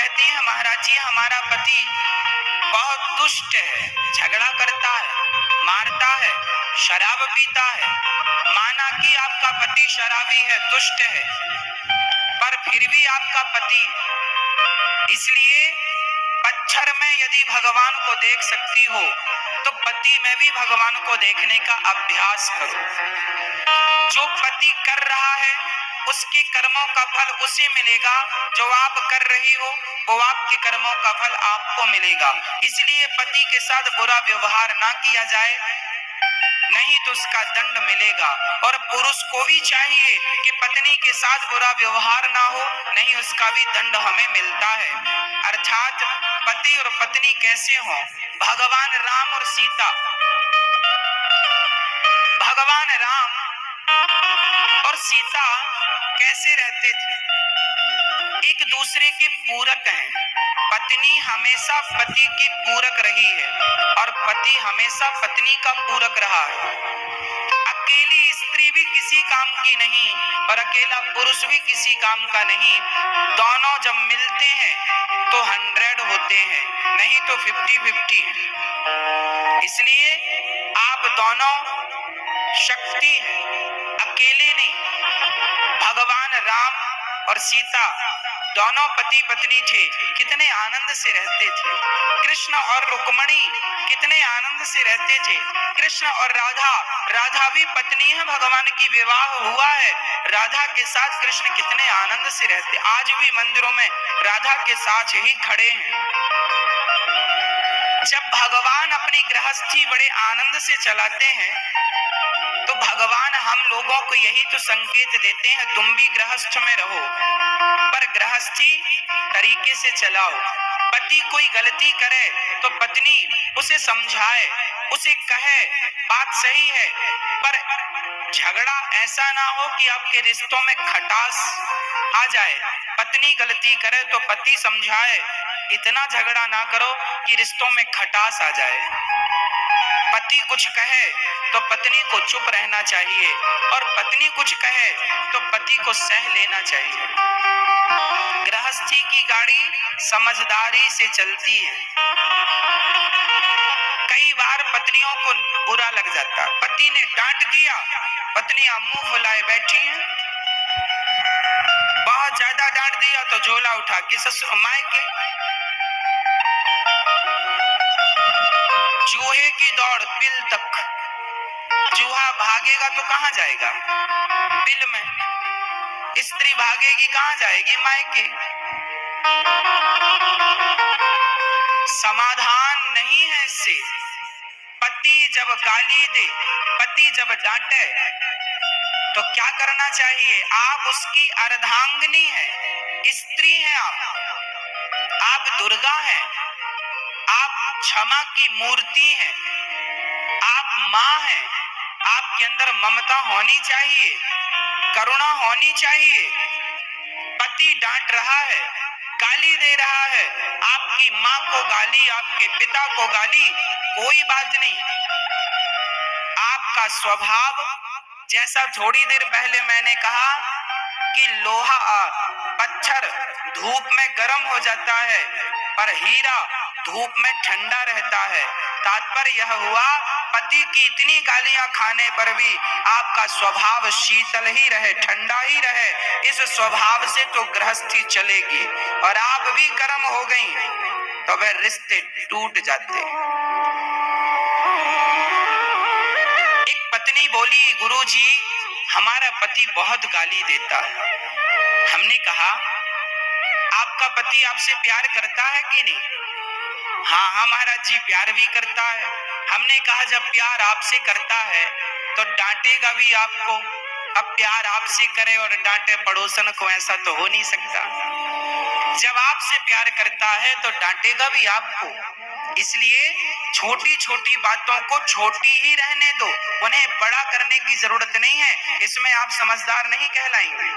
कहते हैं महाराज जी हमारा पति बहुत दुष्ट है, झगड़ा करता है, मारता है, शराब पीता है। माना कि आपका पति शराबी है, दुष्ट है, पर फिर भी आपका पति, इसलिए पत्थर में यदि भगवान को देख सकती हो तो पति में भी भगवान को देखने का अभ्यास करो। जो पति कर रहा है उसके कर्मों का फल उसे मिलेगा, जो आप कर रही हो वो आपके कर्मों का फल आपको मिलेगा। इसलिए पति के साथ बुरा व्यवहार ना किया जाए, नहीं तो उसका दंड मिलेगा। और पुरुष को भी चाहिए कि पत्नी के साथ बुरा व्यवहार ना हो, नहीं उसका भी दंड हमें मिलता है। अर्थात पति और पत्नी कैसे हों? भगवान राम और सीता, भगवान राम और सीता कैसे रहते थे? एक दूसरे के पूरक हैं। पत्नी हमेशा पति की पूरक रही है और पति हमेशा पत्नी का पूरक रहा है। अकेली स्त्री भी किसी काम की नहीं और अकेला पुरुष भी किसी काम का नहीं। दोनों जब मिलते हैं तो 100 होते हैं, नहीं तो 50-50 है। इसलिए आप दोनों शक्ति हैं, अकेले नहीं। भगवान राम और सीता दोनों पति पत्नी थे, कितने आनंद से रहते थे। कृष्ण और रुक्मणी कितने आनंद से रहते थे। कृष्ण और राधा, राधा भी पत्नी है, भगवान की विवाह हुआ है, राधा के साथ कृष्ण कितने आनंद से रहते। आज भी मंदिरों में राधा के साथ ही खड़े हैं। जब भगवान अपनी गृहस्थी बड़े आनंद से चलाते हैं तो भगवान हम लोगों को यही तो संकेत देते हैं, तुम भी गृहस्थ में रहो, पर गृहस्थी तरीके से चलाओ। पति कोई गलती करे तो पत्नी उसे समझाए, उसे कहे बात सही है, पर झगड़ा ऐसा ना हो कि आपके रिश्तों में खटास आ जाए। पत्नी गलती करे तो पति समझाए, इतना झगड़ा ना करो कि रिश्तों में खटास आ जाए। पति कुछ कहे तो पत्नी को चुप रहना चाहिए और पत्नी कुछ कहे तो पति को सह लेना चाहिए। गृहस्थी की गाड़ी समझदारी से चलती है। कई बार पत्नियों को बुरा लग जाता, पति ने डांट दिया, पत्नियां मुंह फुलाए बैठी हैं। बहुत ज्यादा डांट दिया तो झोला उठा के ससुर मायके। चूहे की दौड़ बिल तक, चूहा भागेगा तो कहां जाएगा? बिल में। स्त्री भागेगी कहां जाएगी? मायके। समाधान नहीं है इससे। पति जब गाली दे, पति जब डांटे तो क्या करना चाहिए? आप उसकी अर्धांगिनी हैं, स्त्री हैं आप दुर्गा हैं, आप क्षमा की मूर्ति हैं, आप माँ हैं। आपके अंदर ममता होनी चाहिए, करुणा होनी चाहिए। पति डांट रहा है, गाली दे रहा है, आपकी माँ को गाली, आपके पिता को गाली, कोई बात नहीं। आपका स्वभाव, जैसा थोड़ी देर पहले मैंने कहा कि लोहा पत्थर धूप में गर्म हो जाता है पर हीरा धूप में ठंडा रहता है। तात्पर्य यह हुआ, पति की इतनी गालियां खाने पर भी आपका स्वभाव शीतल ही रहे, ठंडा ही रहे। इस स्वभाव से तो गृहस्थी चलेगी। और आप भी गर्म हो गई तो वह रिश्ते टूट जाते। एक पत्नी बोली, गुरुजी हमारा पति बहुत गाली देता है। हमने कहा, आपका पति आपसे प्यार करता है कि नहीं? हाँ हाँ महाराज जी, प्यार भी करता है। हमने कहा, जब प्यार आपसे करता है तो डांटेगा भी आपको। अब प्यार आपसे करे और डांटे पड़ोसन को, ऐसा तो हो नहीं सकता। जब आपसे प्यार करता है तो डांटेगा भी आपको। इसलिए छोटी छोटी बातों को छोटी ही रहने दो, उन्हें बड़ा करने की जरूरत नहीं है। इसमें आप समझदार नहीं कहलाएंगे।